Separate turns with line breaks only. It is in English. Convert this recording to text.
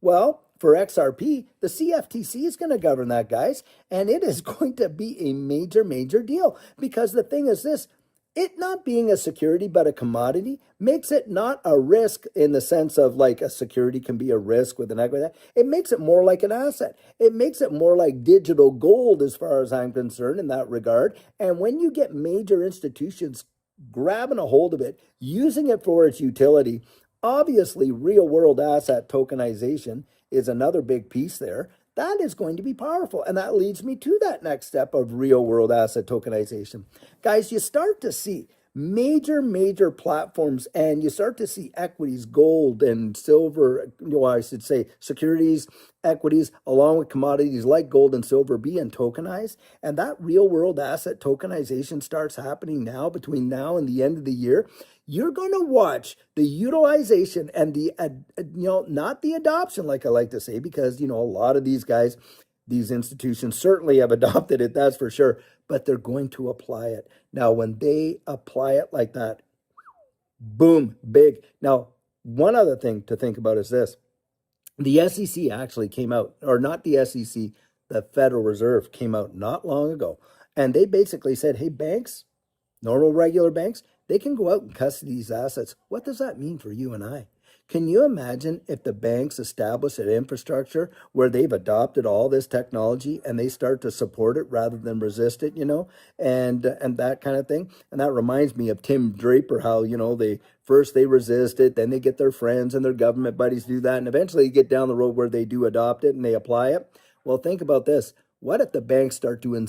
Well, for XRP, the CFTC is going to govern that, guys, and it is going to be a major, major deal because the thing is this. It not being a security but a commodity makes it not a risk in the sense of like a security can be a risk with an equity. It makes it more like an asset. It makes it more like digital gold as far as I'm concerned in that regard. And when you get major institutions grabbing a hold of it, using it for its utility, obviously real world asset tokenization is another big piece there. That is going to be powerful. And that leads me to that next step of real world asset tokenization. Guys, you start to see major, major platforms and you start to see equities, gold and silver, I should say securities, equities, along with commodities like gold and silver being tokenized. And that real world asset tokenization starts happening now between now and the end of the year. You're going to watch the utilization and the, not the adoption, like I like to say, because, a lot of these guys, these institutions certainly have adopted it, that's for sure, but they're going to apply it. Now, when they apply it like that, boom, big. Now, one other thing to think about is this. The SEC actually came out, or not the SEC, the Federal Reserve came out not long ago, and they basically said, hey, banks, normal regular banks, they can go out and custody these assets. What does that mean for you and I? Can you imagine if the banks establish an infrastructure where they've adopted all this technology and they start to support it rather than resist it, and that kind of thing? And that reminds me of Tim Draper, how, they first they resist it, then they get their friends and their government buddies do that, and eventually you get down the road where they do adopt it and they apply it. Well, think about this. What if the banks start doing